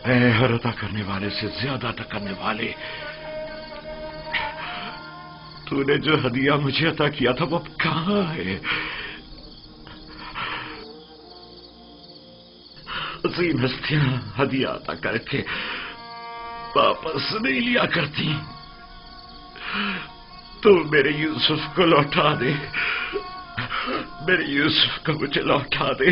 اے ہر عطا کرنے والے سے زیادہ عطا کرنے والے، تو نے جو ہدیہ مجھے عطا کیا تھا وہ اب کہاں ہے؟ عظیم ہستیاں ہدیہ عطا کر کے واپس نہیں لیا کرتی، تو میرے یوسف کو لوٹا دے، میرے یوسف کو مجھے لوٹا دے۔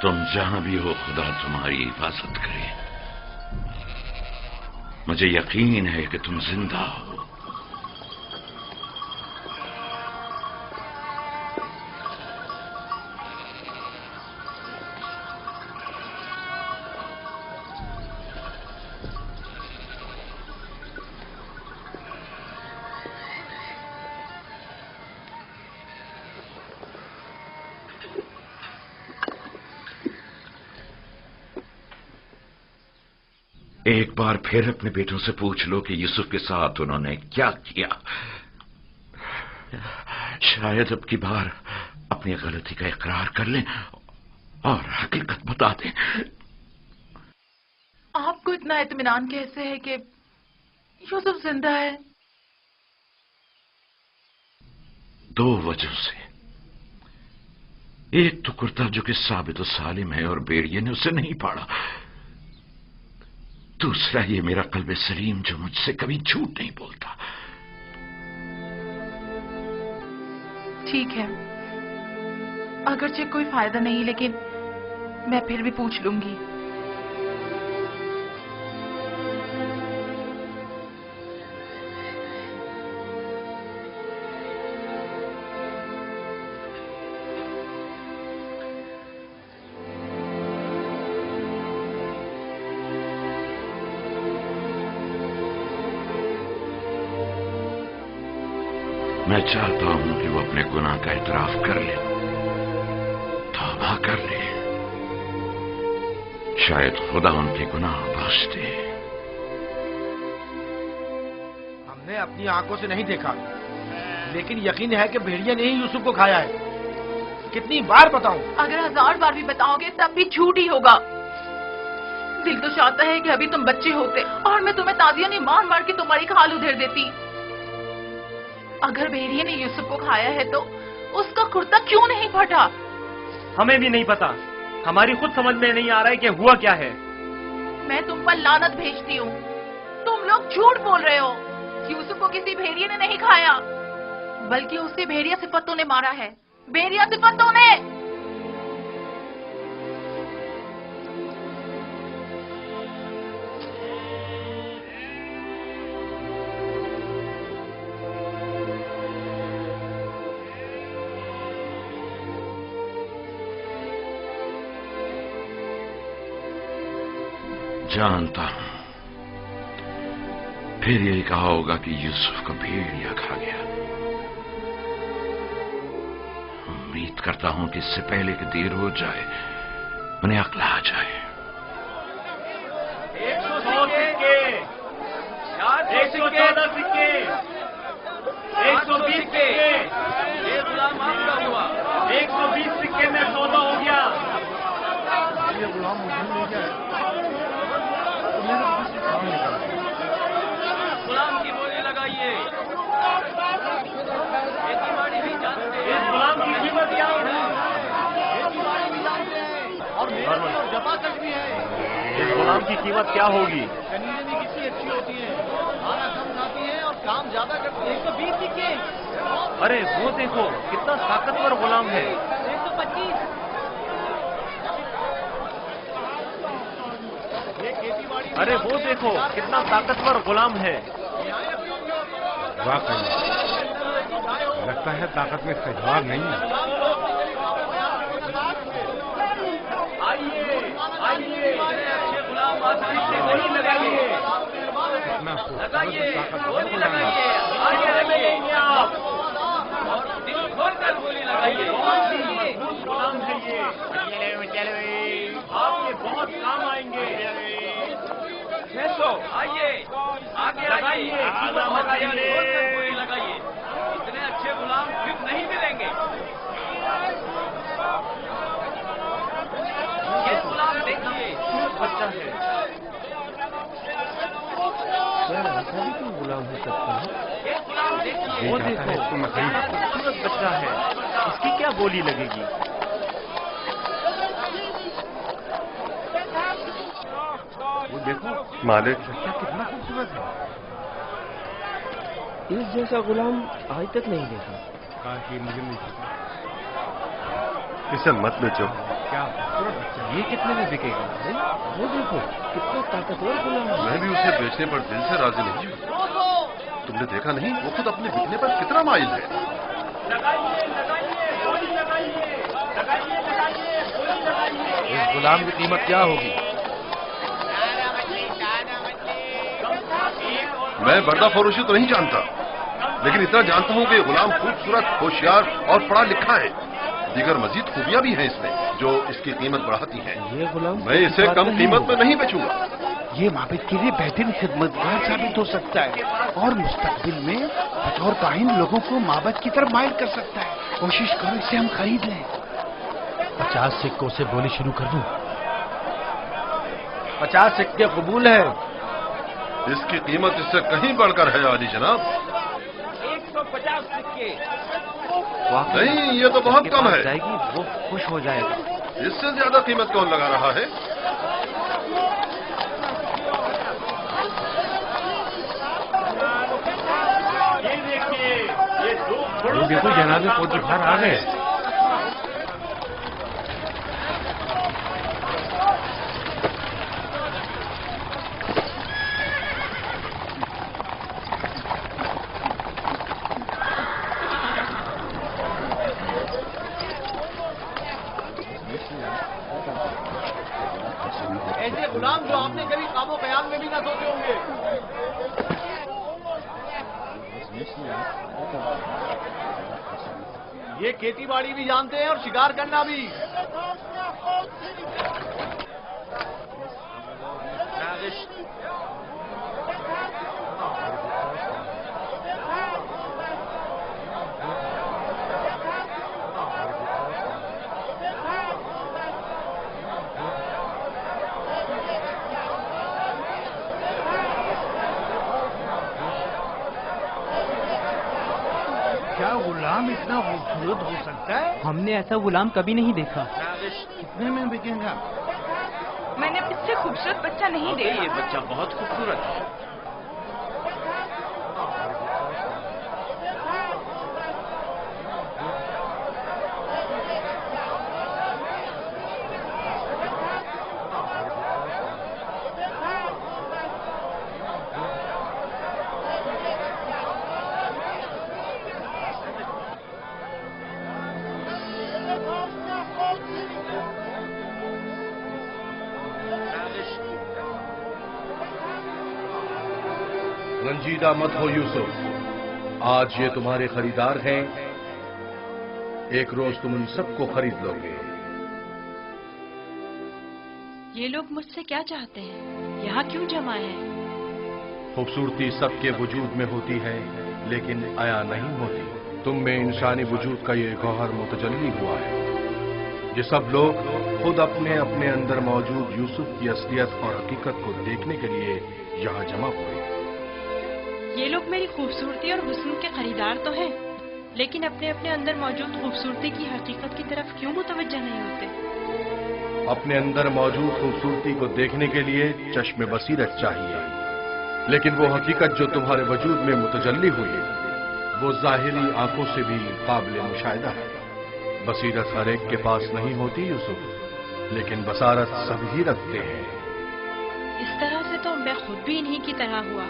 تم جہاں بھی ہو خدا تمہاری حفاظت کرے۔ مجھے یقین ہے کہ تم زندہ ہو۔ ایک بار پھر اپنے بیٹوں سے پوچھ لو کہ یوسف کے ساتھ انہوں نے کیا کیا۔ شاید اب کی بار اپنی غلطی کا اقرار کر لیں اور حقیقت بتا دیں۔ آپ کو اتنا اطمینان کیسے ہے کہ یوسف زندہ ہے؟ دو وجہ سے، ایک تو کرتا جو کہ ثابت و سالم ہے اور بیڑیے نے اسے نہیں پاڑا، دوسرا یہ میرا قلب سلیم جو مجھ سے کبھی جھوٹ نہیں بولتا۔ ٹھیک ہے، اگرچہ کوئی فائدہ نہیں، لیکن میں پھر بھی پوچھ لوں گی۔ میں چاہتا ہوں کہ وہ اپنے گناہ کا اعتراف کر لے، توبہ کر لے، شاید خدا ان کے گناہ بخش دے۔ ہم نے اپنی آنکھوں سے نہیں دیکھا، لیکن یقین ہے کہ بھیڑیا نے ہی یوسف کو کھایا ہے۔ کتنی بار بتاؤں؟ اگر 1000 بار بھی بتاؤ گے تب بھی جھوٹ ہی ہوگا۔ دل تو چاہتا ہے کہ ابھی تم بچے ہوتے اور میں تمہیں تازیاں نہیں مار مار کے تمہاری کھال ادھیر دیتی۔ اگر بھیڑیے نے یوسف کو کھایا ہے تو اس کا کرتا کیوں نہیں پھٹا؟ ہمیں بھی نہیں پتا، ہماری خود سمجھ میں نہیں آ رہا ہے کہ ہوا کیا ہے۔ میں تم پر لعنت بھیجتی ہوں، تم لوگ جھوٹ بول رہے ہو۔ یوسف کو کسی بھیڑیے نے نہیں کھایا، بلکہ اسے بھیڑیا صفتوں نے مارا ہے، بھیڑیا صفتوں نے۔ جانتا ہوں پھر یہی کہا ہوگا کہ یوسف کو بھیڑیا کھا گیا۔ امید کرتا ہوں کہ اس سے پہلے کہ دیر ہو جائے انہیں عقل آ جائے۔ 114 سکے، 120 سکے، 120 سکے میں سودا ہو گیا۔ غلام کی بولی لگائیے۔ اس غلام کی قیمت کیا ہے؟ اور جفا تک بھی ہے۔ اس غلام کی قیمت کیا ہوگی؟ کنیزیں بھی کتنی اچھی ہوتی ہیں، کھانا کم کھاتی ہیں اور کام زیادہ کرتی ہیں۔ 120 سکے۔ ارے وہ دیکھو کتنا طاقتور غلام ہے۔ 125۔ ارے وہ دیکھو کتنا طاقتور غلام ہے۔ واقعی لگتا ہے طاقت میں استحباب نہیں ہے۔ बहुत काम आएंगे। 600 आइए आगे लगाइए, लगाइए। इतने अच्छे गुलाम फिर नहीं मिलेंगे। ये गुलाम देखिए, बच्चा है। गुलाम हो सकता है। ये गुलाम देखिए। वो देखो, कितना खूबसूरत बच्चा है। इसकी क्या बोली लगेगी? वो देखो मालिक, बच्चा कितना खूबसूरत है। इस जैसा गुलाम आज तक नहीं देखा। काश ये मुझे मिल सका। इसे मत बेचो। क्या खूबसूरत बच्चा। ये कितने में बिकेगा? वो देखो कितना ताकतवर गुलाम है। मैं भी उसे बेचने पर दिल से राजी नहीं हूँ। तुमने देखा नहीं, वो खुद अपने बिकने पर कितना माइल है। लगाइए, लगाइए, बोली लगाइए, लगाइए, लगाइए, बोली लगाइए। इस गुलाम की कीमत क्या होगी? मैं बर्दा फरोशी तो नहीं जानता, लेकिन इतना जानता हूँ कि ये गुलाम खूबसूरत, होशियार और पढ़ा लिखा है। दीगर मजीद खूबियां भी हैं इसमें जो इसकी कीमत बढ़ाती हैं। ये गुलाम मैं इसे कम कीमत में नहीं बेचूंगा। ये माबिद के लिए बेहतरीन खिदमतगार साबित हो सकता है और मुस्तकबिल में बतौर काहिन लोगों को माबद की तरफ माइल कर सकता है। कोशिश करो इसे हम खरीद लें। 50 सिक्कों से बोली शुरू कर दूं। 50 सिक्के कबूल है। इसकी कीमत इससे कहीं बढ़कर है आली जनाब। 150 सिक्के। नहीं, ये तो बहुत कम है। जाएगी वो खुश हो जाएगा। इससे ज्यादा कीमत कौन लगा रहा है? ये देखिए, ये दो घोड़ों देखो जनाबे फौज बाहर आ गए। ऐसे गुलाम जो आपने कभी काबो कयाम में भी ना सोचे होंगे। ये खेती बाड़ी भी जानते हैं और शिकार करना भी। क्या गुलाम इतना खूबसूरत हो सकता है? हमने ऐसा गुलाम कभी नहीं देखा। कितने में बिकेगा? मैंने इससे खूबसूरत बच्चा नहीं देखा। ये बच्चा बहुत खूबसूरत है। रंजीदा मत हो यूसुफ, आज ये तुम्हारे खरीदार हैं। एक रोज तुम उन सबको खरीद लोगे। ये लोग मुझसे क्या चाहते हैं? यहाँ क्यों जमा है? खूबसूरती सबके वजूद में होती है लेकिन आया नहीं होती। तुम में इंसानी वजूद का ये गौहर मुतजल्ली हुआ है। ये सब लोग खुद अपने अपने अंदर मौजूद यूसुफ की असलियत और हकीकत को देखने के लिए यहाँ जमा हुए। ये लोग मेरी खूबसूरती और हुस्न के खरीदार तो हैं, लेकिन अपने अपने अंदर मौजूद खूबसूरती की हकीकत की तरफ क्यों मुतवज्जह नहीं होते? अपने अंदर मौजूद खूबसूरती को देखने के लिए चश्मे बसीरत चाहिए, लेकिन वो हकीकत जो तुम्हारे वजूद में मुतजल्ली हुई वो जाहिरी आंखों से भी काबिल मुशाहिदा है। बसीरत हर एक के पास नहीं होती यूसुफ, लेकिन बसारत सभी रखते हैं। इस तरह से तो मैं खुद भी इन्हीं की तरह हुआ।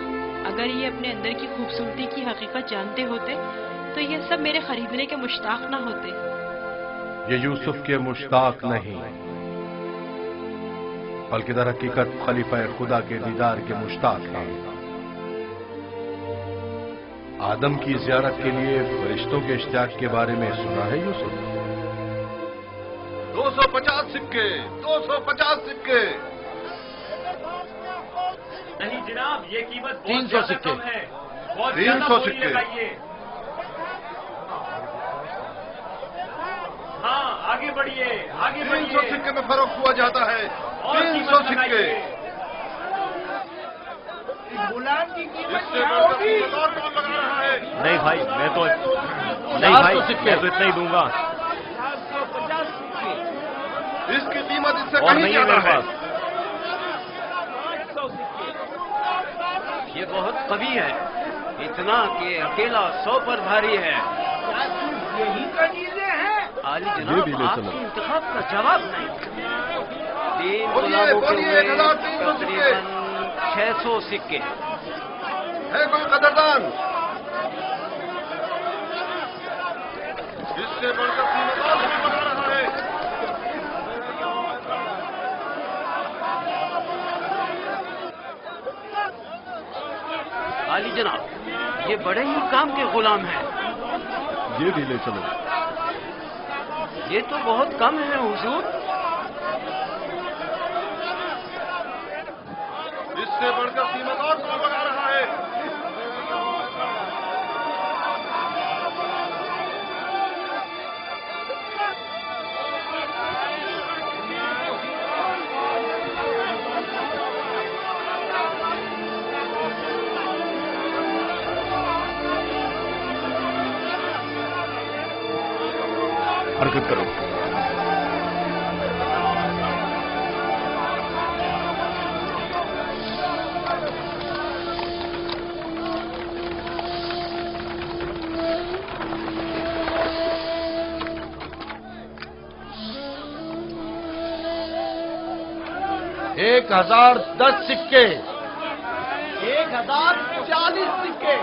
अगर ये अपने अंदर की खूबसूरती की हकीकत जानते होते तो ये सब मेरे खरीदने के मुश्ताक ना होते। ये यूसुफ के मुश्ताक नहीं, बल्कि दर हकीकत खलीफा खुदा के दीदार के मुश्ताक हैं। आदम की जियारत के लिए फरिश्तों के इश्तियाक के बारे में सुना है यूसुफ? 250 सिक्के, 250 सिक्के। नहीं जनाब, ये कीमत 300 सिक्के है, बहुत 300 सिक्के। हाँ, आगे बढ़िए, आगे 300 सिक्के में फर्क हुआ जाता है। 300 सिक्के। गुलाम की कीमत इससे क्या बढ़कर होगी? कीमत और कौन लगा रहा है? नहीं भाई, मैं तो इतना ही दूंगा। 450 सिक्के, इसकी कीमत इससे और कहीं नहीं है ज्यादा मेरे है। पास। 500 सिक्के। ये बहुत कवि है, इतना कि अकेला 100 पर भारी है। क्या सिर्फ यही कनीजे हैं? आली ये जनाब, भी ले चलो। आपके इंतखाब का जवाब नहीं। 3 बोलिए, गुलामों के बोलिए, हुए 1300 सिक्के। तकरीबन 600 सिक्के। है कोई कदरदान? इससे बढ़कर कीमत और भी बढ़ा रहा है। आली जनाब, ये बड़े ही काम के गुलाम हैं। ये भी ले चलो। ये तो बहुत कम है हुजूर। इससे बढ़कर कीमत और कौन लगा रहा है? हरकत करो। एक 1010 सिक्के। 1040 सिक्के।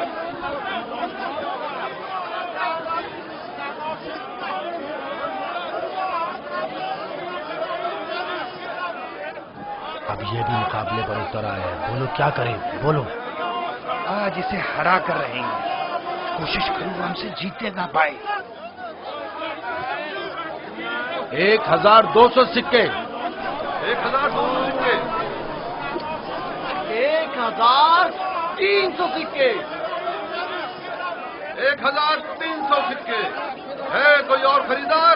अब ये भी मुकाबले पर उतर आया है। बोलो क्या करें, बोलो। आज इसे हरा कर रहेंगे। कोशिश करूँ हमसे जीतने ना पाए। 1200 सिक्के। 1200 सिक्के। 1300 सिक्के। 1300 सिक्के। है कोई और खरीदार?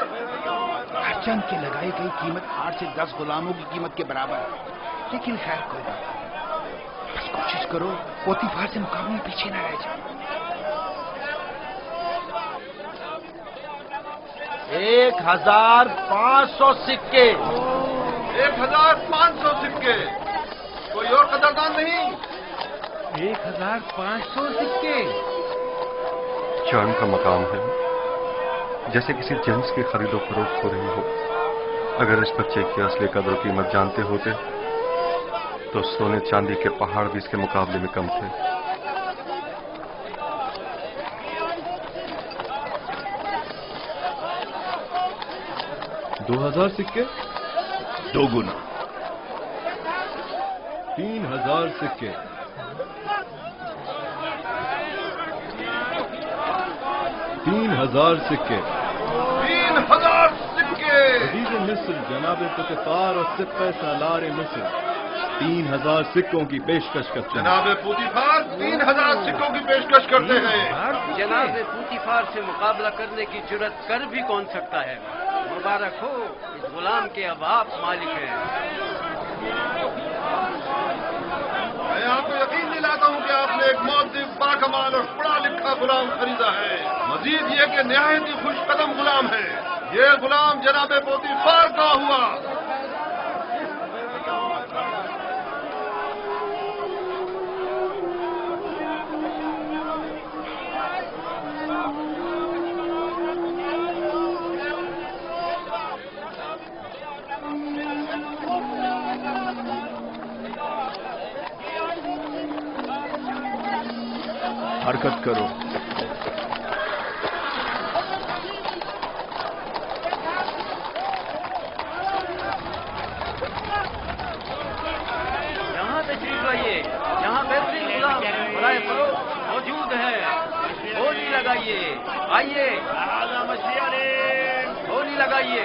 हरचंद की लगाई गई कीमत 8 से 10 गुलामों की कीमत के बराबर है। लेकिन खैर कोई बात नहीं। बस कोशिश करो पोतीफार से मुकाबले में पीछे न रह जाए। 1500 सिक्के। 1500 सिक्के। कोई और कदरदान नहीं? 1500 सिक्के। चांद का मकाम है, जैसे किसी जिन्स की खरीदो फरोख्त हो रही हो। अगर इस बच्चे की असली कदर कीमत जानते होते तो सोने चांदी के पहाड़ भी इसके मुकाबले में कम थे। दो 2000 सिक्के। 2 गुना। 3000 सिक्के। 3000 सिक्के। 3000 सिक्के। अजीज मिस्र जनाब पुतिफार और सिक्के सालार मिस्र 3000 सिक्कों की पेशकश करते हैं। जनाब पुतिफार 3000 सिक्कों की पेशकश करते हैं। जनाब पुतिफार से मुकाबला करने की जुर्रत कर भी कौन सकता है। मुबारक हो, इस गुलाम के अब आप मालिक हैं। मैं आपको यकीन दिलाता हूं कि आपने एक मौद्दिब, बाकमाल और पढ़ा लिखा गुलाम खरीदा है। मजीद ये कि निहायत ही खुश कदम गुलाम है। ये गुलाम जनाब पोतीफार का हुआ। हरकत करो। यहाँ तशरीफ लाइए, यहाँ बेहतरीन गुलाम बराए फरोख्त मौजूद है। होली लगाइए, आइए होली लगाइए।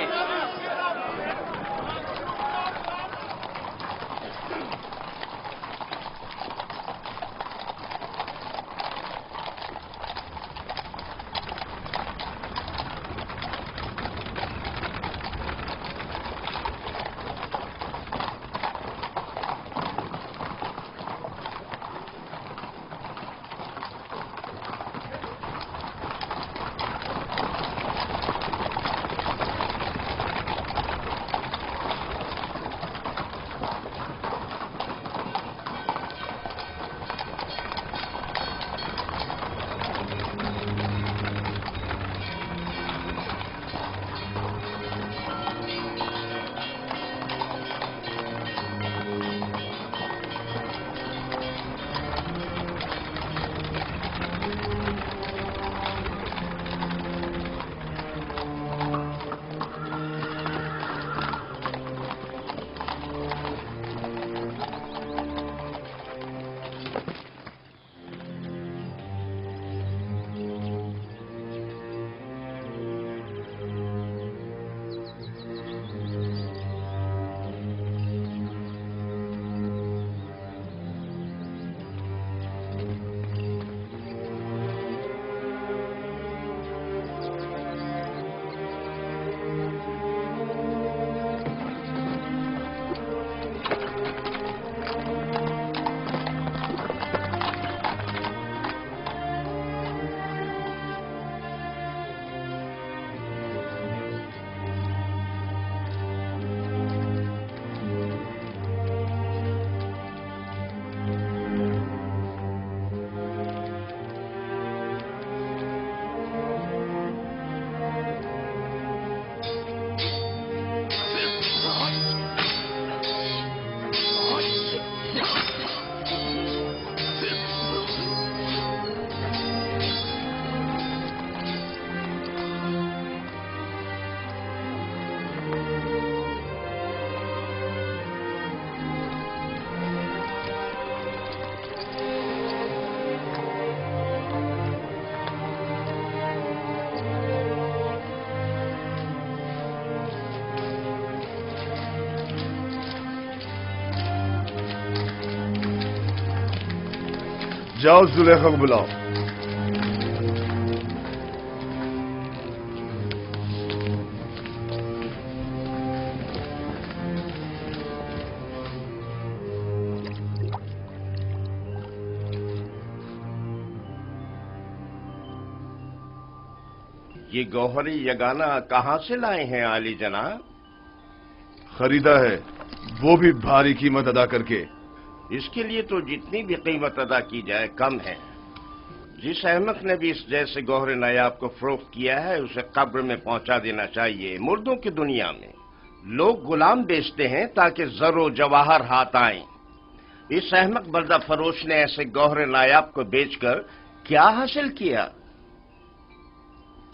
जाओ जुलेखा को बुलाओ। ये गौहरी यगाना कहाँ से लाए हैं आली जनाब? खरीदा है, वो भी भारी कीमत अदा करके। इसके लिए तो जितनी भी कीमत अदा की जाए कम है। जिस अहमक ने भी इस जैसे गौहरे नायाब को फरोख्त किया है उसे कब्र में पहुंचा देना चाहिए। मुर्दों की दुनिया में लोग गुलाम बेचते हैं ताकि जरो जवाहर हाथ आए। इस अहमक बर्दा फरोश ने ऐसे गौहरे नायाब को बेचकर क्या हासिल किया?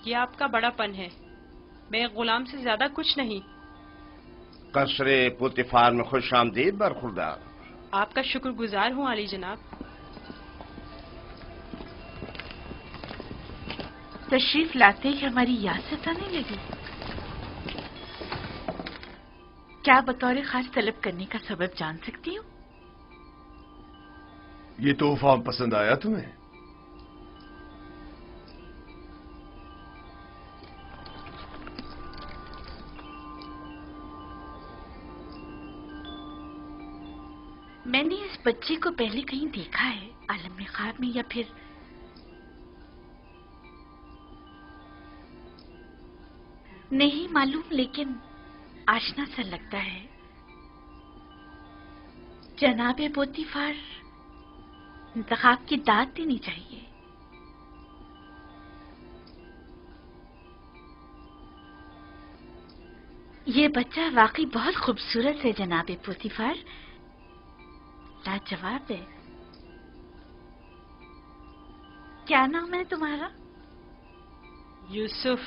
ये आपका बड़ापन है, मैं गुलाम से ज्यादा कुछ नहीं। कसरे पुतिफार में खुश आमदीद बरखुरदार। आपका शुक्रगुजार हूँ आली जनाब। तशरीफ लाते ही हमारी याद सताने लगी। क्या बतौर खास तलब करने का सबब जान सकती हूँ? ये तोहफा पसंद आया तुम्हें? मैंने इस बच्चे को पहले कहीं देखा है, आलम में ख्वाब में या फिर नहीं मालूम, लेकिन आशना सा लगता है। जनाबे पोतीफार इंतखाब की दाद देनी चाहिए। ये बच्चा वाकई बहुत खूबसूरत है जनाबे पोतीफार, लाजवाब है। क्या नाम है तुम्हारा? यूसुफ।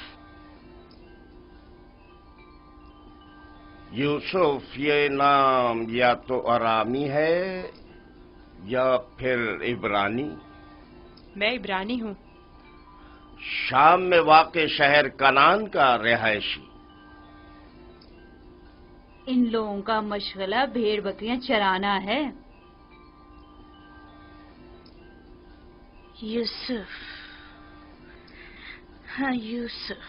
यूसुफ ये नाम या तो अरामी है या फिर इब्रानी। मैं इब्रानी हूँ। शाम में वाक़े शहर कनान का रिहायशी। इन लोगों का मशगला भेड़ बकरियां चराना है। यूसुफ, हाँ यूसुफ।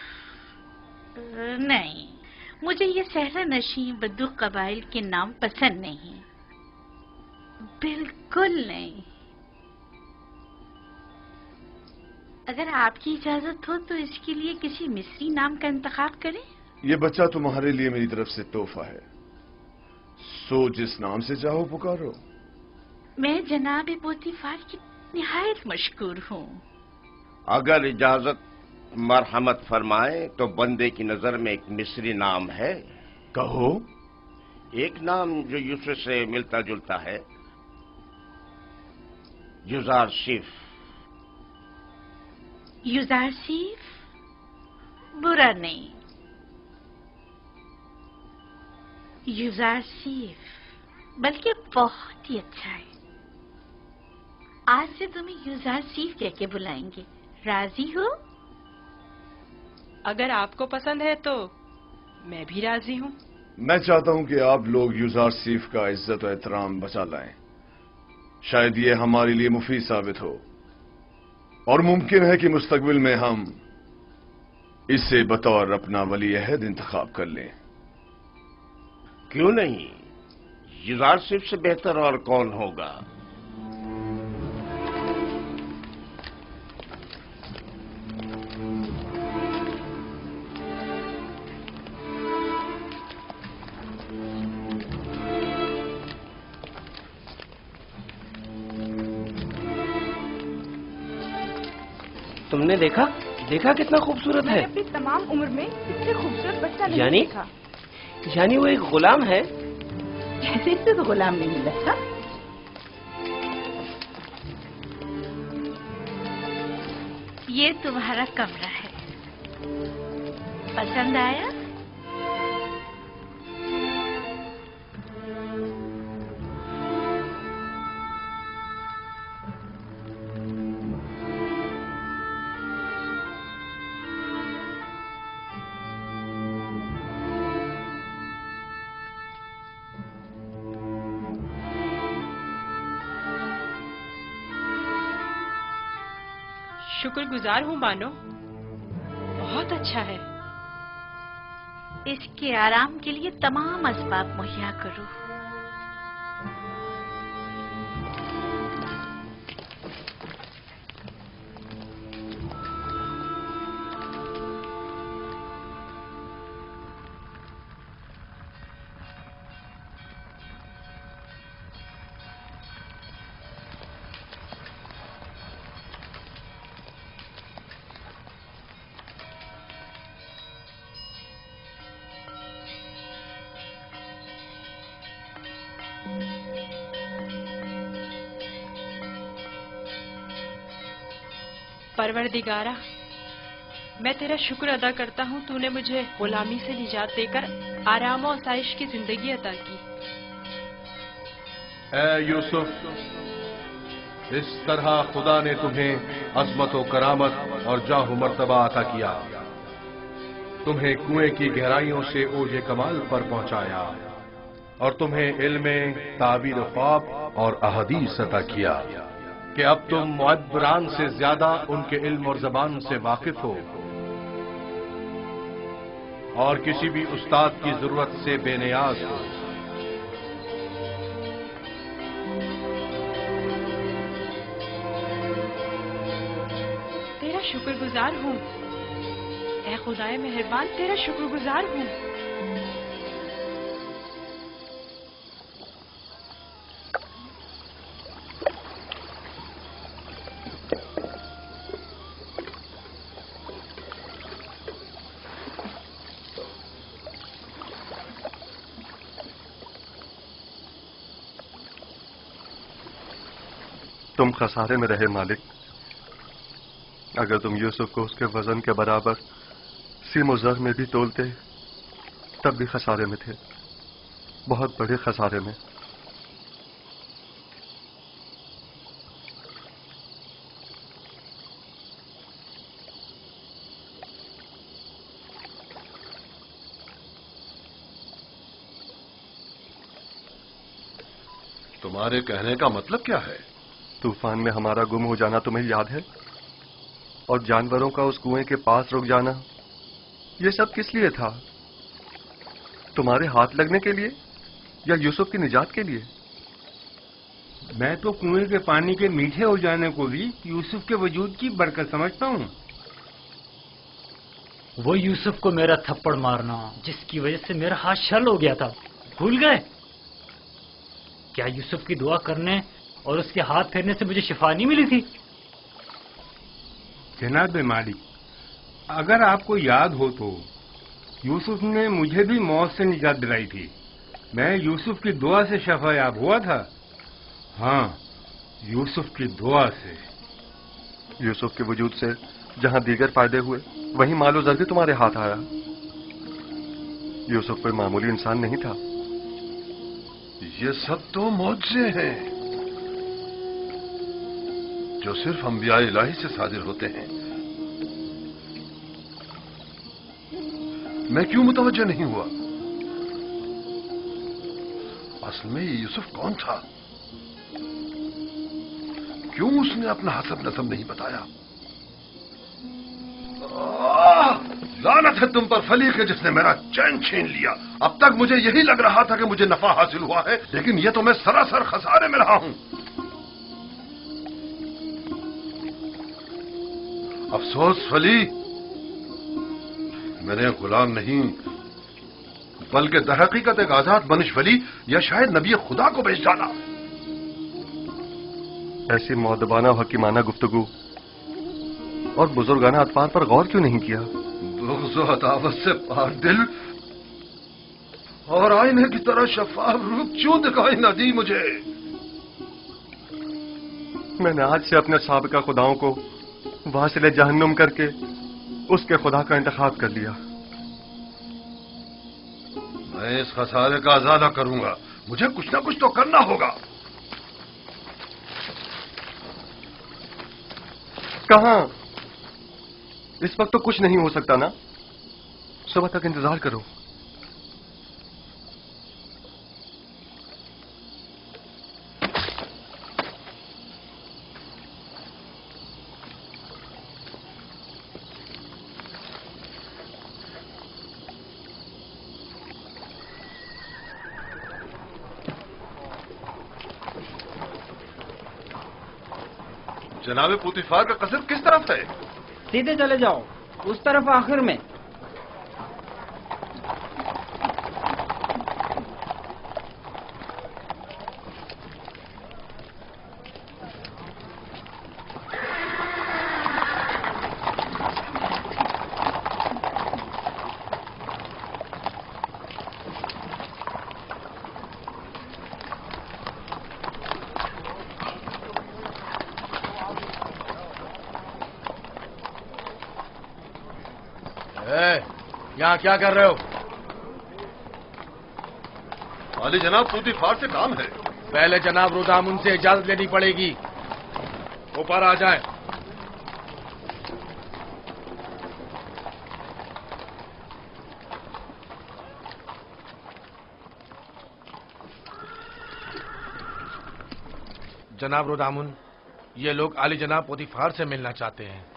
नहीं, मुझे ये सहरा नशी बद्दू कबाइल के नाम पसंद नहीं, बिल्कुल नहीं। अगर आपकी इजाजत हो तो इसके लिए किसी मिस्री नाम का इंतखाब करें। ये बच्चा तुम्हारे लिए मेरी तरफ से तोहफा है, सो जिस नाम से चाहो पुकारो। मैं जनाब पोतीफार की निहायत मशकूर हूँ। अगर इजाजत मरहमत फरमाए तो बंदे की नजर में एक मिस्री नाम है। कहो। एक नाम जो यूसुफ से मिलता जुलता है, युजारशिफ। युजारशिफ बुरा नहीं, युजारशिफ बल्कि बहुत ही अच्छा है। आज से तुम्हें युजारशिफ कह के बुलाएंगे, राजी हो? अगर आपको पसंद है तो मैं भी राजी हूँ। मैं चाहता हूं कि आप लोग युजारशिफ का इज्जत और एहतराम बचा लाएं। शायद ये हमारे लिए मुफीद साबित हो और मुमकिन है कि मुस्तकबिल में हम इसे बतौर अपना वली अहद इंतखाब कर लें। क्यों नहीं, युजारशिफ से बेहतर और कौन होगा। तुमने देखा कितना खूबसूरत है। मैंने अपनी तमाम उम्र में इससे खूबसूरत बच्चा नहीं देखा। यानी वो एक गुलाम है। जैसे इसे तो गुलाम नहीं मिला था। ये तुम्हारा कमरा है, पसंद आया? शुक्र गुजार हूँ मानो, बहुत अच्छा है। इसके आराम के लिए तमाम असबाब मुहैया करो। परवरदिगारा, मैं तेरा शुक्र अदा करता हूँ, तूने मुझे गुलामी से निजात देकर आराम और आसाइश की जिंदगी अता की। ऐ यूसुफ, इस तरह खुदा ने तुम्हें अजमत व करामत और जाह मर्तबा अता किया, तुम्हें कुएं की गहराइयों से ओजे कमाल पर पहुंचाया और तुम्हें इल्म ताबीर ख्वाब और अहदीस अता किया कि अब तुम मुअब्बरान से ज्यादा उनके इल्म और जबान से वाकिफ हो और किसी भी उस्ताद की जरूरत से बेनियाज हो। तेरा शुक्रगुजार हूँ, ऐ खुदाए मेहरबान, तेरा शुक्रगुजार हूँ। तुम खसारे में रहे मालिक। अगर तुम यूसुफ को उसके वजन के बराबर सीम-ओ-ज़र में भी तोलते तब भी खसारे में थे, बहुत बड़े खसारे में। तुम्हारे कहने का मतलब क्या है? तूफान में हमारा गुम हो जाना तुम्हें याद है? और जानवरों का उस कुएं के पास रुक जाना, ये सब किस लिए था? तुम्हारे हाथ लगने के लिए या यूसुफ की निजात के लिए? मैं तो कुएं के पानी के मीठे हो जाने को भी यूसुफ के वजूद की बरकत समझता हूँ। वो यूसुफ को मेरा थप्पड़ मारना, जिसकी वजह से मेरा हाथ छल हो गया था, भूल गए? क्या यूसुफ की दुआ करने और उसके हाथ फेरने से मुझे शिफा नहीं मिली थी? जनाब मालिक, अगर आपको याद हो तो यूसुफ ने मुझे भी मौत से निजात दिलाई थी। मैं यूसुफ की दुआ से शफायाब हुआ था। हाँ, यूसुफ की दुआ से। यूसुफ के वजूद से जहां दीगर फायदे हुए, वहीं मालो ज़र भी तुम्हारे हाथ आया। यूसुफ कोई मामूली इंसान नहीं था। ये सब तो मौजज़े हैं जो सिर्फ अंबिया इलाही से सादिर होते हैं। मैं क्यों मुतवज्जो नहीं हुआ? असल में ये यूसुफ कौन था? क्यों उसने अपना हसब नसब नहीं बताया? लानत है तुम पर फली के जिसने मेरा चैन छीन लिया। अब तक मुझे यही लग रहा था कि मुझे नफा हासिल हुआ है, लेकिन यह तो मैं सरासर खसारे में रहा हूं। अफसोस फली, मैंने गुलाम नहीं बल्कि दरहकीकत एक आजाद बनिश वली या शायद नबी खुदा को बेच डाला। ऐसी मौदबाना और हकीमाना गुफ्तगू और बुजुर्गाना अतफार पर गौर क्यों नहीं किया? बुग़्ज़ व अदावत से पार दिल और आईने की तरह शफाफ रूप क्यों दिखाई न दी मुझे? मैंने आज से अपने साबिका खुदाओं को वासिले जहन्नुम करके उसके खुदा का इंतखाब कर लिया। मैं इस खसारे का अज़ाला करूंगा। मुझे कुछ ना कुछ तो करना होगा। कहां? इस वक्त तो कुछ नहीं हो सकता ना। सुबह तक इंतजार करो। जनाब पुतिफार का कसर किस तरफ है? सीधे चले जाओ, उस तरफ आखिर में। यहाँ क्या कर रहे हो? वाली जनाब पुतिफार से काम है। पहले जनाब रुदामुन से इजाजत लेनी पड़ेगी। ऊपर आ जाए। जनाब रुदामुन, ये लोग आली जनाब पुतिफार से मिलना चाहते हैं।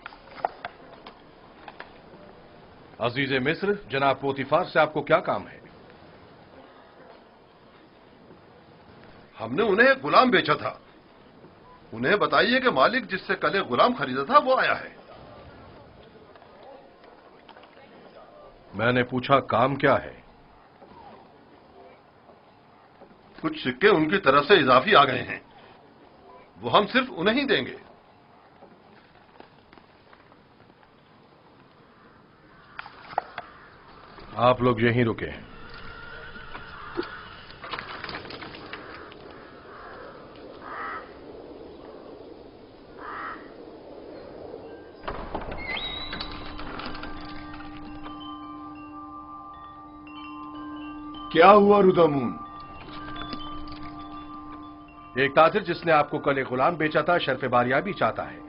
अजीज मिस्र, जनाब पोतीफार से आपको क्या काम है? हमने उन्हें एक गुलाम बेचा था। उन्हें बताइए कि मालिक जिससे कल एक गुलाम खरीदा था वो आया है। मैंने पूछा काम क्या है? कुछ सिक्के उनकी तरफ से इजाफी आ गए हैं, वो हम सिर्फ उन्हें ही देंगे। आप लोग यहीं रुके हैं। क्या हुआ रुदामुन? एक ताजिर जिसने आपको कल एक गुलाम बेचा था शर्फ बारियाबी चाहता है।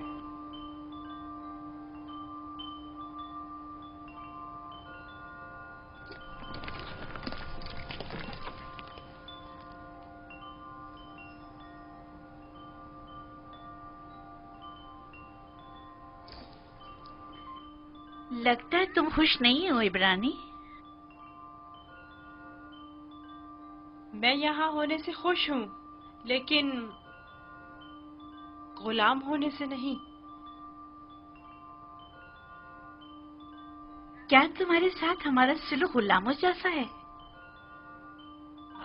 लगता है तुम खुश नहीं हो इब्रानी। मैं यहाँ होने से खुश हूँ, लेकिन गुलाम होने से नहीं। क्या तुम्हारे साथ हमारा सलूक गुलामों जैसा है?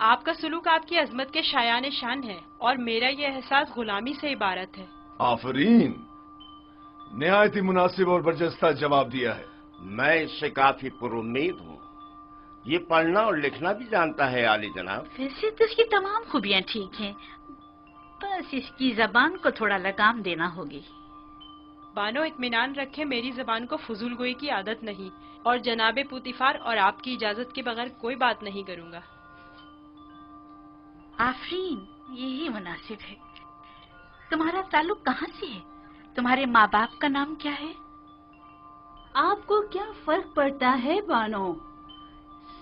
आपका सलूक आपकी अजमत के शायान शान है और मेरा ये एहसास गुलामी से इबारत है। आफरीन, निहायत ही मुनासिब और बरजस्ता जवाब दिया है। मैं इससे काफी पुरुम्मीद हूँ। ये पढ़ना और लिखना भी जानता है आली जनाब। वैसे तो इसकी तमाम खूबियां ठीक हैं, बस इसकी जबान को थोड़ा लगाम देना होगी। बानो इत्मीनान रखे, मेरी जबान को फजूल गोई की आदत नहीं और जनाबे पुतिफार और आपकी इजाजत के बगैर कोई बात नहीं करूंगा। आफरीन, यही मुनासिब है। तुम्हारा ताल्लुक कहाँ से है? तुम्हारे माँ बाप का नाम क्या है? आपको क्या फर्क पड़ता है बानो?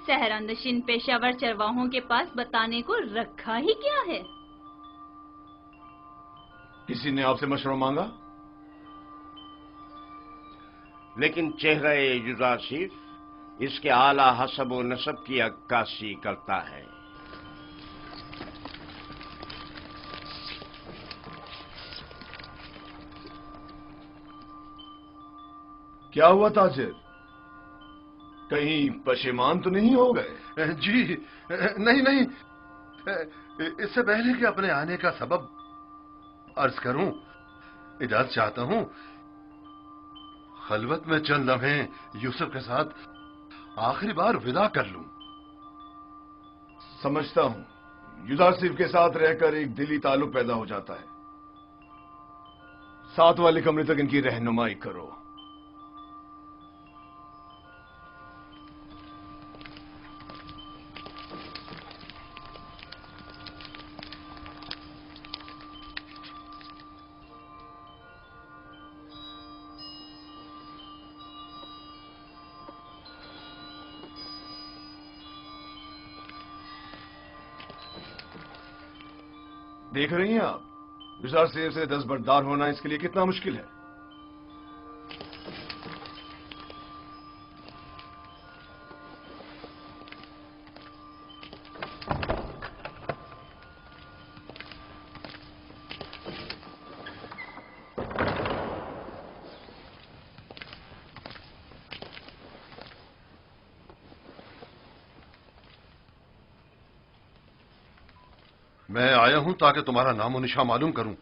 सहरानशीन पेशावर चरवाहों के पास बताने को रखा ही क्या है? किसी ने आपसे मशवरा मांगा? लेकिन चेहरा जुज़ासिफ इसके आला हसब व नसब की अक्कासी करता है। क्या हुआ ताजिर? कहीं पशेमान तो नहीं हो गए? जी नहीं नहीं, इससे पहले कि अपने आने का सबब अर्ज करूं, इजाजत चाहता हूं खलवत में चंद लम्हे यूसुफ के साथ आखिरी बार विदा कर लूं। समझता हूं युदासिफ के साथ रहकर एक दिली ताल्लुक पैदा हो जाता है। साथ वाले कमरे तक इनकी रहनुमाई करो। देख रही हैं आप, युदासिफ से दस्तबरदार होना इसके लिए कितना मुश्किल है। मैं आया हूं ताकि तुम्हारा नामो निशान मालूम करूं।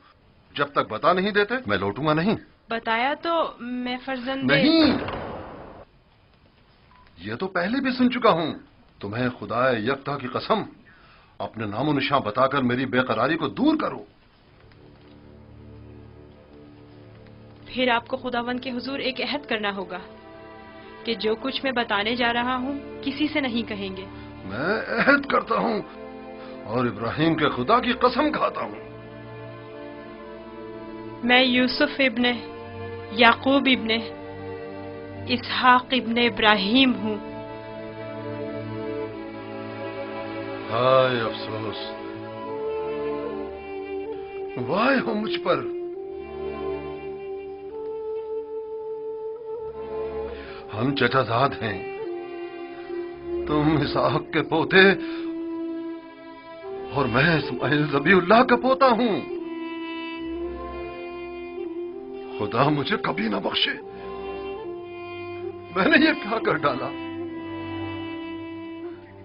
जब तक बता नहीं देते मैं लौटूंगा नहीं। बताया तो मैं फर्जंदे नहीं, ये तो पहले भी सुन चुका हूं। तुम्हें खुदा यकता की कसम, अपने नामो निशान बताकर मेरी बेकरारी को दूर करो। फिर आपको खुदावंद के हुजूर एक अहद करना होगा कि जो कुछ मैं बताने जा रहा हूँ किसी से नहीं कहेंगे। मैं अहद करता हूं और इब्राहिम के खुदा की कसम खाता हूं। मैं यूसुफ इब्ने याकूब इब्ने इसहाक इब्ने इब्राहिम हूँ। हाय अफसोस, वाह हो मुझ पर। हम चचाजाद हैं, तुम इसहाक के पोते और मैं इस्माइल ज़बीउल्लाह का पोता हूं। खुदा मुझे कभी ना बख्शे, मैंने ये क्या कर डाला?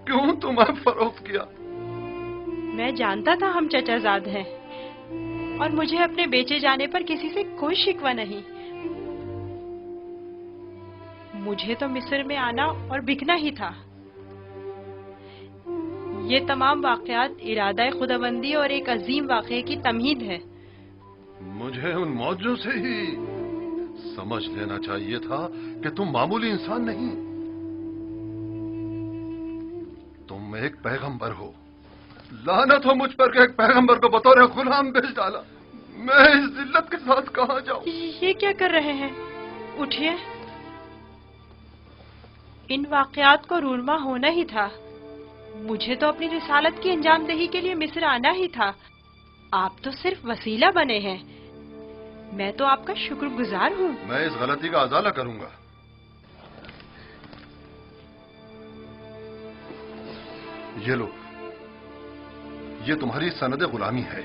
क्यों तुम्हें फरोख्त किया? मैं जानता था हम चचाजाद हैं और मुझे अपने बेचे जाने पर किसी से कोई शिकवा नहीं। मुझे तो मिस्र में आना और बिकना ही था। ये तमाम वाकयात इरादा खुदाबंदी और एक अजीम वाक़े की तमहीद है। मुझे उन मौजों से ही समझ लेना चाहिए था कि तुम मामूली इंसान नहीं, तुम एक पैगंबर हो। लानत हो मुझ पर कि एक पैगंबर को बतौर गुलाम बेच डाला। मैं इस जिल्लत के साथ कहां जाऊं? ये क्या कर रहे हैं? उठिए। इन वाकयात को रूरमा होना ही था। मुझे तो अपनी रिसालत की अंजामदही के लिए मिस्र आना ही था। आप तो सिर्फ वसीला बने हैं। मैं तो आपका शुक्रगुजार हूँ। मैं इस गलती का अजाला करूंगा। ये लो, ये तुम्हारी सनद गुलामी है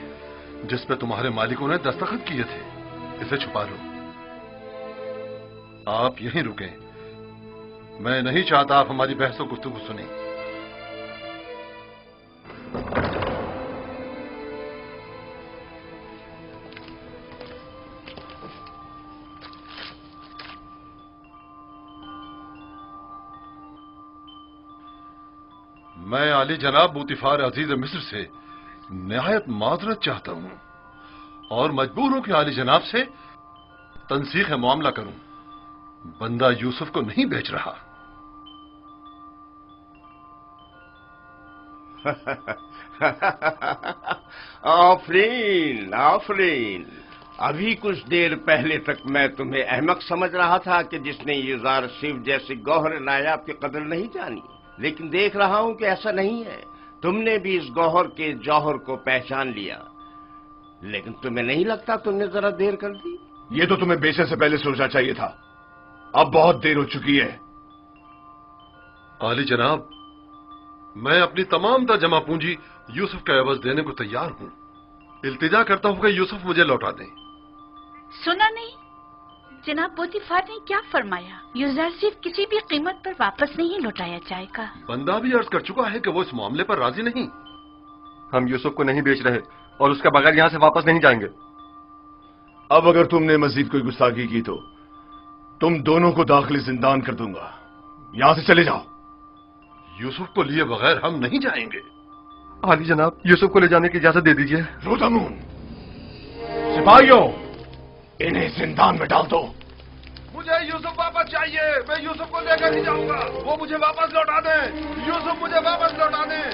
जिस पे तुम्हारे मालिकों ने दस्तखत किए थे। इसे छुपा लो। आप यहीं रुकें। मैं नहीं चाहता आप हमारी बहसों गुफ्तगू सुनें। मैं आली जनाब बूतिफार अजीज मिस्र से निहायत माजरत चाहता हूं और मजबूर हूं कि आली जनाब से तनसीख मामला करूं। बंदा यूसुफ को नहीं बेच रहा। आफरीन आफरीन। अभी कुछ देर पहले तक मैं तुम्हें अहमक समझ रहा था कि जिसने ये जार शिव जैसे गौहर नायाब की कदर नहीं जानी, लेकिन देख रहा हूं कि ऐसा नहीं है। तुमने भी इस गौहर के जौहर को पहचान लिया। लेकिन तुम्हें नहीं लगता तुमने जरा देर कर दी? ये तो तुम्हें बेचने से पहले सोचना चाहिए था। अब बहुत देर हो चुकी है। आली जनाब, मैं अपनी तमाम जमा पूंजी यूसुफ का एवज देने को तैयार हूं। इल्तिजा करता हूं कि यूसुफ मुझे लौटा दें। सुना नहीं जनाब पोतीफार ने क्या फरमाया? यूसुफ किसी भी कीमत पर वापस नहीं लौटाया जाएगा। बंदा भी अर्ज कर चुका है कि वो इस मामले पर राजी नहीं। हम यूसुफ को नहीं बेच रहे और उसके बगैर यहां से वापस नहीं जाएंगे। अब अगर तुमने मजीद कोई गुस्ताखी की तो तुम दोनों को दाखिली जिंदान कर दूंगा। यहां से चले जाओ। यूसुफ को लिए बगैर हम नहीं जाएंगे। आली जनाब, यूसुफ को ले जाने की इजाजत दे दीजिए। रोदामून, सिपाहियों, इन्हें जिंदान में डाल दो। मुझे यूसुफ वापस चाहिए। मैं यूसुफ को लेकर ही जाऊंगा। वो मुझे वापस लौटा दें। यूसुफ मुझे वापस लौटा दें।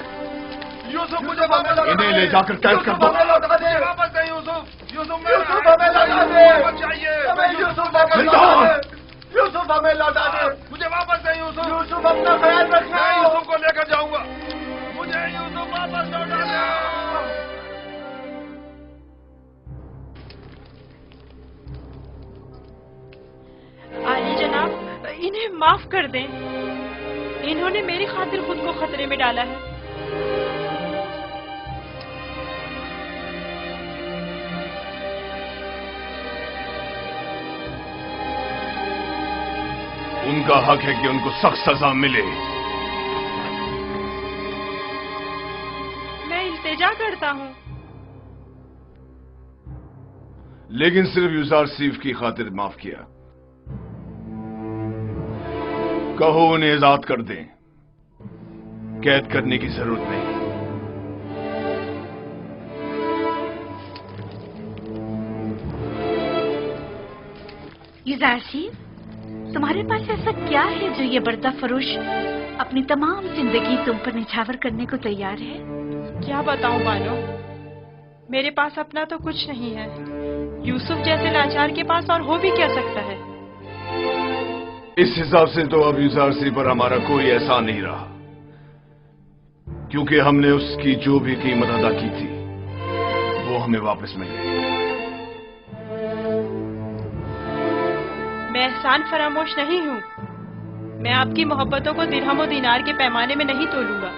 यूसुफ मुझे वापस लौटा दें। इन्हें ले जाकर कैद कर दो। लौटा दें। वापस दें यूसुफ। यूसुफ हमें लौटा दें। चाहिए। यूसुफ वापस लौटा दें। यूसुफ हमें लौटा दें। मुझे वापस दें यूसुफ। यूसुफ अपना ख्याल रखना। मैं यूसुफ को लेकर जाऊंगा। मुझे यूसुफ वापस लौटा दें। आली जनाब, इन्हें माफ कर दें। इन्होंने मेरी खातिर खुद को खतरे में डाला है। उनका हक है कि उनको सख्त सजा मिले। मैं इल्तिजा करता हूँ। लेकिन सिर्फ यूसुफ की खातिर माफ किया। कहो उन्हें आजाद कर दें, कैद करने की जरूरत नहीं। यूसुफ, तुम्हारे पास ऐसा क्या है जो ये बर्दा फरोश अपनी तमाम जिंदगी तुम पर निछावर करने को तैयार है? क्या बताऊं बानो, मेरे पास अपना तो कुछ नहीं है। यूसुफ जैसे लाचार के पास और हो भी क्या सकता है? इस हिसाब से तो अब यूसुफ पर हमारा कोई एहसान नहीं रहा, क्योंकि हमने उसकी जो भी कीमत अदा की थी वो हमें वापस मिल गई। मैं एहसान फरामोश नहीं हूँ। मैं आपकी मोहब्बतों को दिरहम और दीनार के पैमाने में नहीं तोलूंगा।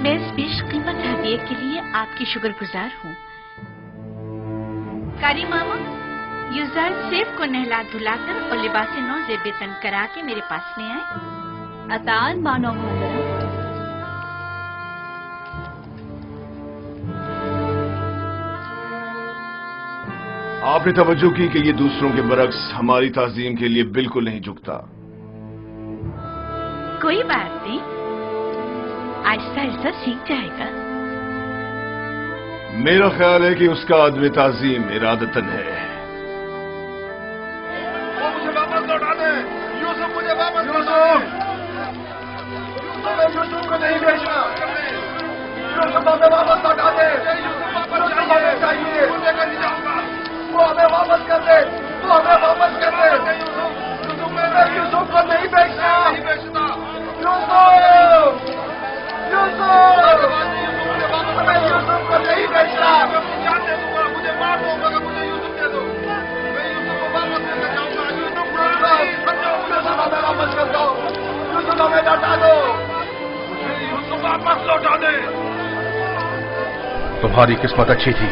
मैं इस बेशकीमत हदिये के लिए आपकी शुक्रगुजार हूँ। कारी मामा, यूसुफ को नहला धुलाकर और लिबास नौ ज़ेब तन करा के मेरे पास ले आए। अतान मानो मुहतरम। आपने तवज्जो की कि ये दूसरों के बरक्स हमारी ताज़ीम के लिए बिल्कुल नहीं झुकता। कोई बात नहीं, आहिस्ता आहिस्ता सीख जाएगा। मेरा ख्याल है कि उसका अदब ताज़ीम इरादतन है। वो मुझे वापस लौटा दे। यूसुफ मुझे वापस लौटा दे। यूसुफ को नहीं भेजना। यूसुफ हमें वापस लौटा दे। यूसुफ वापस चाहिए। मुझे कर जाऊंगा। वो हमें वापस कर दे। वो हमें वापस कर दे। यूसुफ को नहीं बेचना। यूसुफ, हमें यूसुफ को नहीं बेचना। जान दे दूंगा, मुझे मार दो मगर मुझे यूसुफ दे दो। मैं यूसुफ को वापस लेकर जाऊंगा। यूसुफ हमें वापस कर दो। यूसुफ हमें लौटा दो। मुझे यूसुफ वापस लौटा दे। तुम्हारी किस्मत अच्छी थी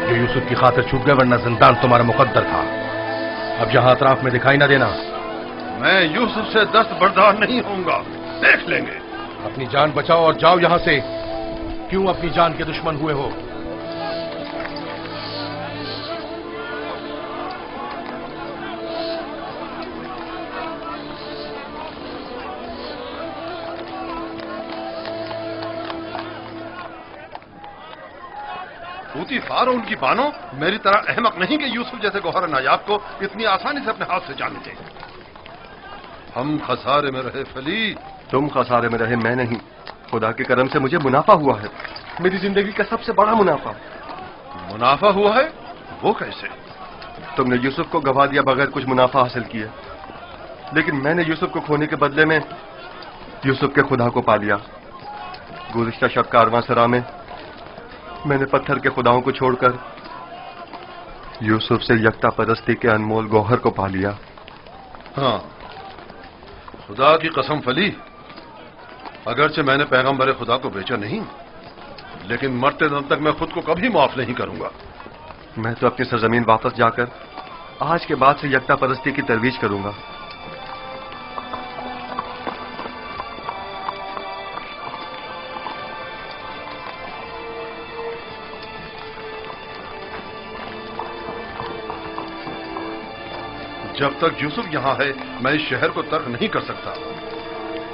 जो यूसुफ की खातिर छूट गए, वरना जिंदान तुम्हारा मुकद्दर था। अब यहां अतराफ में दिखाई ना देना। मैं यूसुफ से दस्तबरदार नहीं होऊंगा, देख लेंगे। अपनी जान बचाओ और जाओ यहां से। क्यों अपनी जान के दुश्मन हुए हो? पूतीफार और उनकी बानो मेरी तरह अहमक नहीं कि यूसुफ जैसे गौहर नायाब को इतनी आसानी से अपने हाथ से जाने दें। हम खसारे में रहे फली। तुम खसारे में रहे, मैं नहीं। खुदा के करम से मुझे मुनाफा हुआ है, मेरी जिंदगी का सबसे बड़ा मुनाफा। मुनाफा हुआ है? वो कैसे? तुमने यूसुफ को गवा दिया बगैर कुछ मुनाफा हासिल किया, लेकिन मैंने यूसुफ को खोने के बदले में यूसुफ के खुदा को पा लिया। गुज़िश्ता शब कारवांसरा में मैंने पत्थर के खुदाओं को छोड़कर यूसुफ से यकता परस्ती के अनमोल गौहर को पा लिया। हाँ, खुदा की कसम फली, अगरचे मैंने पैगंबर खुदा को बेचा नहीं, लेकिन मरते दम तक मैं खुद को कभी माफ नहीं करूंगा। मैं तो अपनी सरजमीन वापस जाकर आज के बाद से यकता परस्ती की तरवीज करूंगा। जब तक यूसुफ यहां है मैं इस शहर को तर्क नहीं कर सकता।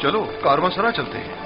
चलो कारवांसरा चलते हैं।